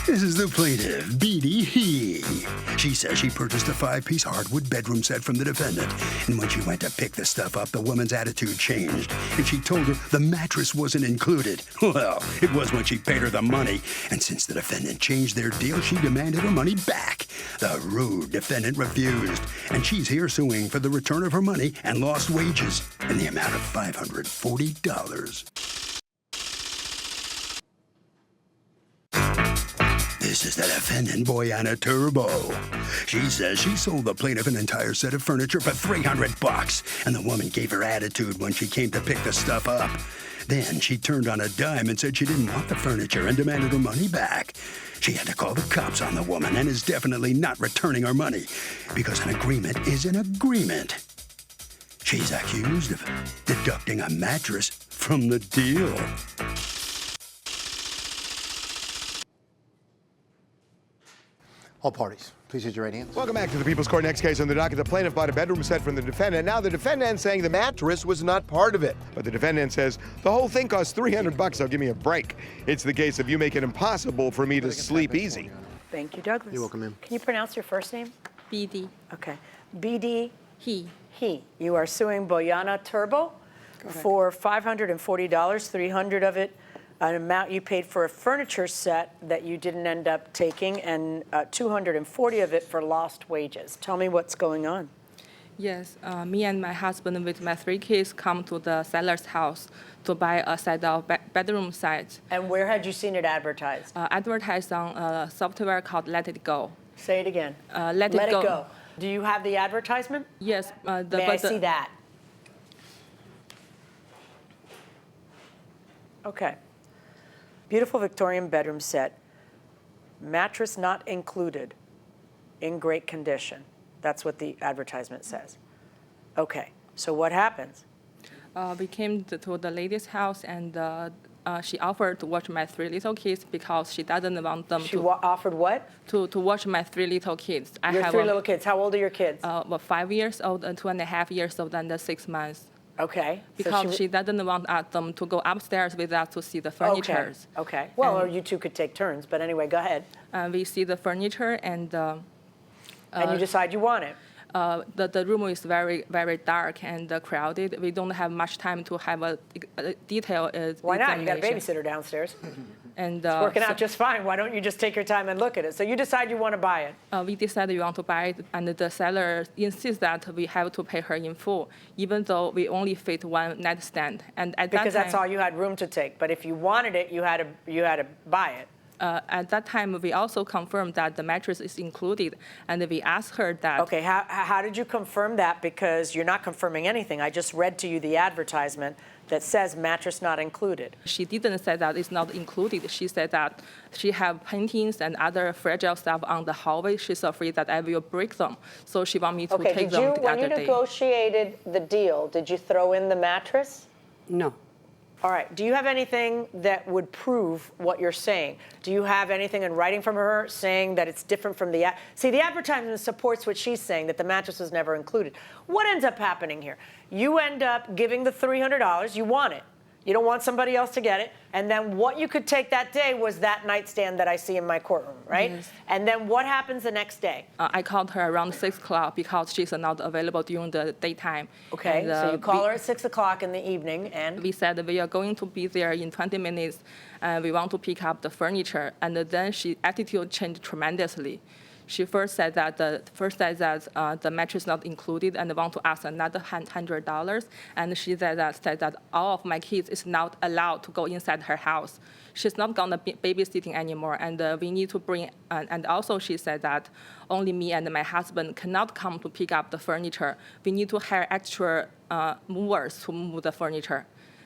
This is the plaintiff, Beatty He. She says she purchased a 5-piece hardwood bedroom set from the defendant, and when she went to pick the stuff up, the woman's attitude changed, and she told her the mattress wasn't included. Well, it was when she paid her the money, and since the defendant changed their deal, she demanded her money back. The rude defendant refused, and she's here suing for the return of her money and lost wages in the amount of $540. This is the defendant, Boyana Turbo. She says she sold the plaintiff an entire set of furniture for $300, and the woman gave her attitude when she came to pick the stuff up. Then she turned on a dime and said she didn't want the furniture and demanded her money back. She had to call the cops on the woman and is definitely not returning her money because an agreement is an agreement. She's accused of deducting a mattress from the deal. All parties, please raise your right hands. Welcome back to the People's Court. Next case on the docket. The plaintiff bought a bedroom set from the defendant. Now the defendant saying the mattress was not part of it. But the defendant says the whole thing cost $300. So give me a break. It's the case of you make it impossible for me to sleep easy. Thank you, Douglas. You're welcome, ma'am. Can you pronounce your first name? BD. Okay. BD He. He. You are suing Boyana Turbo for $540, $300 of it, an amount you paid for a furniture set that you didn't end up taking, and $240 of it for lost wages. Tell me what's going on. Yes, me and my husband with my 3 kids come to the seller's house to buy a set of bedroom sets. And where had you seen it advertised? Advertised on a software called Let It Go. Say it again. Let It Go. Do you have the advertisement? Yes. May I see that? Okay. Beautiful Victorian bedroom set, mattress not included, in great condition. That's what the advertisement says. Okay, so what happens? We came to the lady's house, and she offered to watch my 3 little kids because she doesn't want them She offered what? to watch my 3 little kids. I Your have 3 little kids. How old are your kids? 5 years old and 2.5 years old and 6 months. Okay. Because she doesn't want them to go upstairs with us to see the furniture. Okay. Well, or you two could take turns, but anyway, go ahead. We see the furniture, and And you decide you want it. the room is very, very dark and crowded. We don't have much time to have a detailed Why not? You got a examination. babysitter downstairs. And It's working out just fine. Why don't you just take your time and look at it? So you decide you want to buy it. We decided we want to buy it, and the seller insists that we have to pay her in full, even though we only fit 1 nightstand. And at Because that that's time, all you had room to take. But if you wanted it, you had to buy it. at that time, we also confirmed that the mattress is included, and we asked her that. Okay, how did you confirm that? Because you're not confirming anything. I just read to you the advertisement that says mattress not included. She didn't say that it's not included. She said that she have paintings and other fragile stuff on the hallway. She's afraid that I will break them, so she want me to take them the other day. When you negotiated the deal, did you throw in the mattress? No. All right. Do you have anything that would prove what you're saying? Do you have anything in writing from her saying that it's different from the... See, the advertisement supports what she's saying, that the mattress was never included. What ends up happening here? You end up giving the $300. You want it. You don't want somebody else to get it. And then what you could take that day was that nightstand that I see in my courtroom, right? Yes. And then what happens the next day? I called her around 6 o'clock because she's not available during the daytime. Okay, And, so you call her at 6 o'clock in the evening, and... We said we are going to be there in 20 minutes, and we want to pick up the furniture. And then she attitude changed tremendously. She first said that the mattress not included and want to ask another $100. And she said that all of my kids is not allowed to go inside her house. She's not gonna be babysitting anymore, and we need to bring. And also she said that only me and my husband cannot come to pick up the furniture. We need to hire extra movers to move the furniture.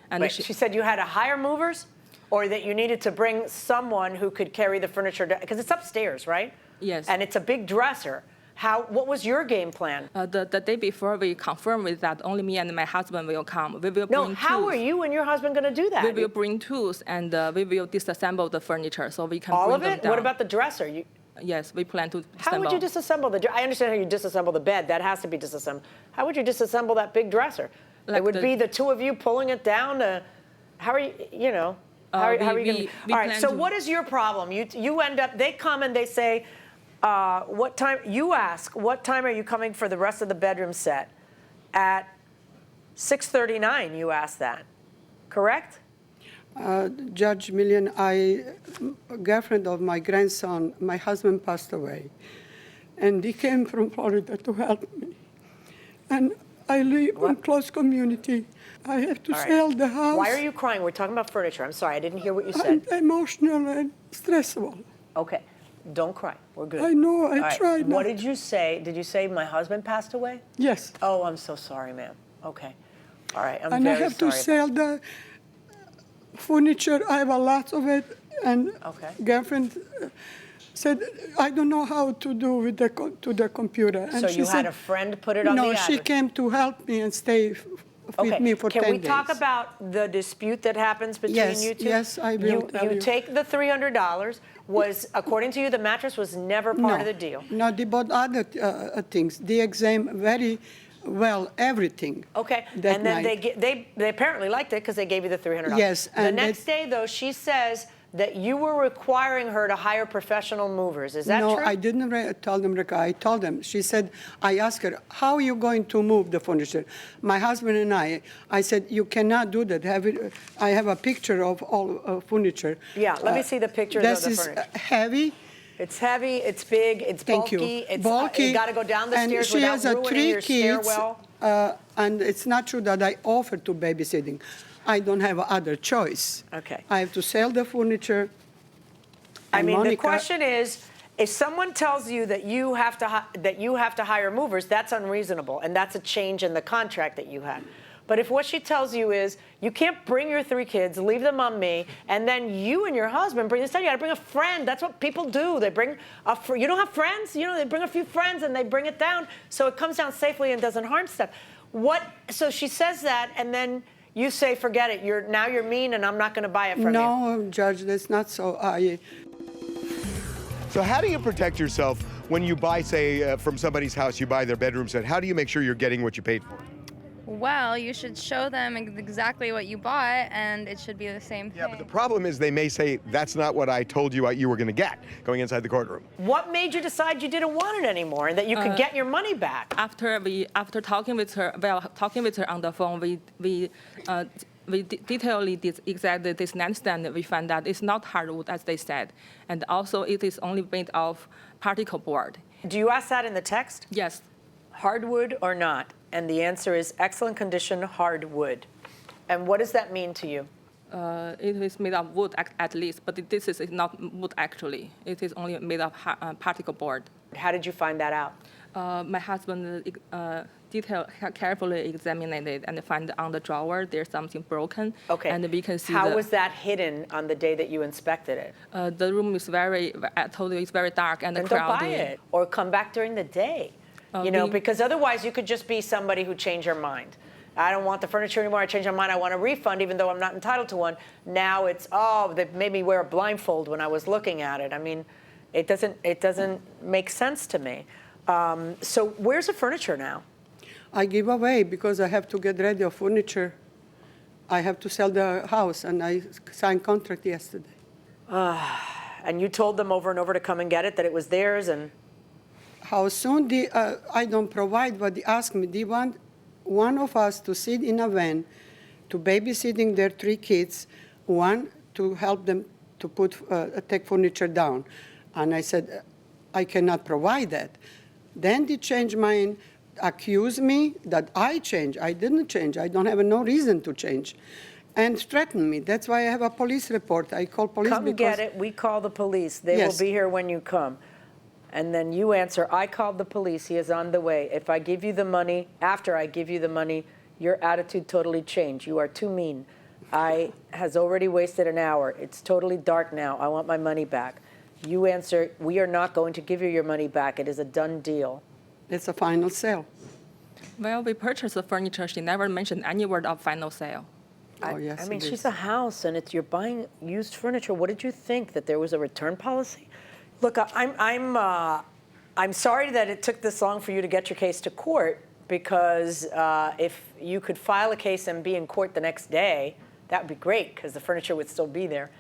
And Wait, she said you had to hire movers, or that you needed to bring someone who could carry the furniture because it's upstairs, right? Yes. And it's a big dresser. What was your game plan? The day before, we confirmed with that only me and my husband will come. We will No, bring how tools. are you and your husband going to do that? We will bring tools, and we will disassemble the furniture so we can All bring of them it? down. What about the dresser? Yes, we plan to disassemble. How would you disassemble the dresser? I understand how you disassemble the bed. That has to be disassembled. How would you disassemble that big dresser? Like it would be the two of you pulling it down to... How are you, How are you going to? we All right. plan So to- what is your problem? You end up. They come and they say, what time? You ask, what time are you coming for the rest of the bedroom set? At 6:39. You ask that, correct? Judge Millian, girlfriend of my grandson, my husband passed away, and he came from Florida to help me. And I live in close community. I have to All right. sell the house. Why are you crying? We're talking about furniture. I'm sorry, I didn't hear what you said. I'm emotional and stressful. Okay, don't cry. We're good. I know, I All right. tried What not- did you say? Did you say my husband passed away? Yes. Oh, I'm so sorry, ma'am. Okay. All right, I'm And I very have to sorry. sell the furniture. I have a lot of it. And Okay. girlfriend said, I don't know how to do with the computer. And So she you said, had a friend put it on the No, she address? came to help me and stay with me for 10 days. Can we talk about the dispute that happens between Yes, you two? yes, I will tell You you. take the $300. Was, according to you, the mattress was never part of the deal? No, they bought other things. They examined very well everything. Okay, that and then night. they apparently liked it because they gave you the $300. Yes, The and next day, though, she says that you were requiring her to hire professional movers. Is that no, true? I didn't tell them, Rebecca. I told them. She said, I asked her, how are you going to move the furniture? My husband and I said, you cannot do that. I have a picture of all furniture. Yeah, let me see the pictures of This the is furniture. heavy. It's heavy, it's big, it's Thank bulky. you. It's Bulky. you got to go down the And stairs she without has ruining 3 your kids, stairwell. and it's not true that I offer to babysitting. I don't have other choice. Okay. I have to sell the furniture. I And mean, the Monica- question is, if someone tells you that you have to hire movers, that's unreasonable, and that's a change in the contract that you had. But if what she tells you is you can't bring your 3 kids, leave them on me, and then you and your husband bring this down, you got to bring a friend. That's what people do. They bring you don't have friends, they bring a few friends and they bring it down so it comes down safely and doesn't harm stuff. So she says that, and then you say, forget it. Now you're mean, and I'm not going to buy it from you. No, Judge, that's not so. So how do you protect yourself when you buy, say, from somebody's house, you buy their bedroom set? How do you make sure you're getting what you paid for? Well, you should show them exactly what you bought, and it should be the same thing. Yeah, but the problem is they may say, that's not what I told you you were going to get going inside the courtroom. What made you decide you didn't want it anymore and that you could get your money back? After talking with her, on the phone, we detailedly exactly this nightstand. We found that it's not hardwood as they said, and also it is only made of particle board. Do you ask that in the text? Yes. Hardwood or not? And the answer is excellent condition hardwood. And what does that mean to you? It is made of wood at least, but this is not wood actually. It is only made of particle board. How did you find that out? My husband carefully examined it and found on the drawer there's something broken. Okay. And we can see How was that hidden on the day that you inspected it? the room is I told you it's very dark and Then crowded. don't buy it or come back during the day. Because otherwise you could just be somebody who changed your mind. I don't want the furniture anymore. I changed my mind. I want a refund, even though I'm not entitled to one. Now it's, they made me wear a blindfold when I was looking at it. I mean, it doesn't make sense to me. So where's the furniture now? I give away because I have to get ready of furniture. I have to sell the house, and I signed contract yesterday. And you told them over and over to come and get it, that it was theirs, and How soon I don't provide what they ask me. They want one of us to sit in a van to babysitting their 3 kids, one to help them to take furniture down. And I said, I cannot provide that. Then they changed mind, accuse me that I changed. I didn't change. I don't have no reason to change. And threaten me. That's why I have a police report. I call police come because... get it. We call the police. They Yes. will be here when you come. And then you answer, I called the police. He is on the way. If I give you the money, after I give you the money, your attitude totally changed. You are too mean. I has already wasted an hour. It's totally dark now. I want my money back. You answer, we are not going to give you your money back. It is a done deal. It's a final sale. Well, we purchased the furniture. She never mentioned any word of final sale. Oh, yes, I mean, it she's is. a house, and you're buying used furniture. What did you think, that there was a return policy? Look, I'm sorry that it took this long for you to get your case to court, because if you could file a case and be in court the next day, that would be great because the furniture would still be there.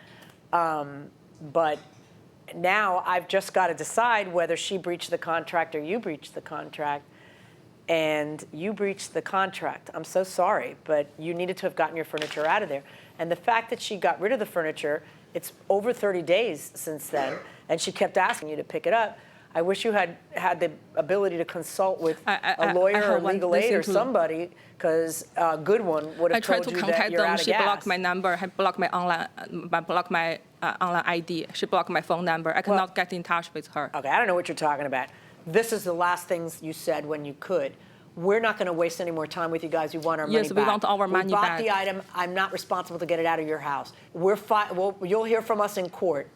But now I've just got to decide whether she breached the contract or you breached the contract. And you breached the contract. I'm so sorry, but you needed to have gotten your furniture out of there. And the fact that she got rid of the furniture, it's over 30 days since then, and she kept asking you to pick it up. I wish you had the ability to consult with a lawyer or legal aid or somebody, because a good one would have told you that you're out of gas. She blocked my number, blocked my online ID. She blocked my phone number. I cannot get in touch with her. Okay, I don't know what you're talking about. This is the last things you said when you could. We're not going to waste any more time with you guys. We want our money back. Yes, we want our money back. We bought the item. I'm not responsible to get it out of your house. You'll hear from us in court.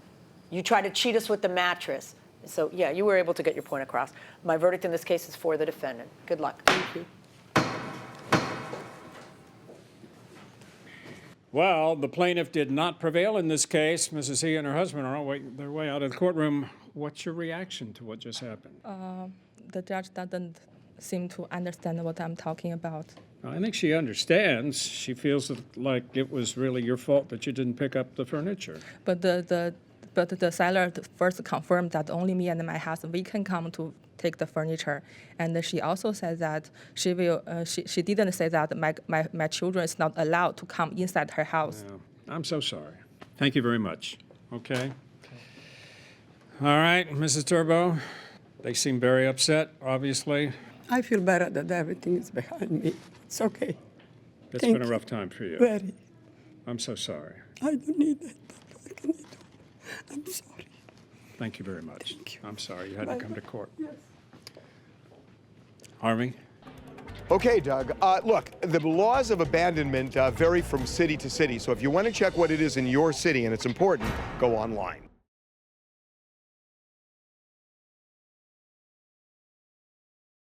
You tried to cheat us with the mattress. So, yeah, you were able to get your point across. My verdict in this case is for the defendant. Good luck. Thank you. Well, the plaintiff did not prevail in this case. Mrs. He and her husband are on their way out of the courtroom. What's your reaction to what just happened? The judge doesn't seem to understand what I'm talking about. I think she understands. She feels like it was really your fault that you didn't pick up the furniture. But the seller first confirmed that only me and my husband, we can come to take the furniture. And she also said that she will. She didn't say that my children is not allowed to come inside her house. Yeah. I'm so sorry. Thank you very much. Okay. All right, Mrs. Turbo. They seem very upset, obviously. I feel better that everything is behind me. It's okay. It's been a rough time for you. Very. I'm so sorry. I don't need that. What can I do? I'm sorry. Thank you very much. Thank you. I'm sorry you had to come to court. Yes. Harvey? Okay, Doug. Look, the laws of abandonment vary from city to city. So if you want to check what it is in your city, and it's important, go online.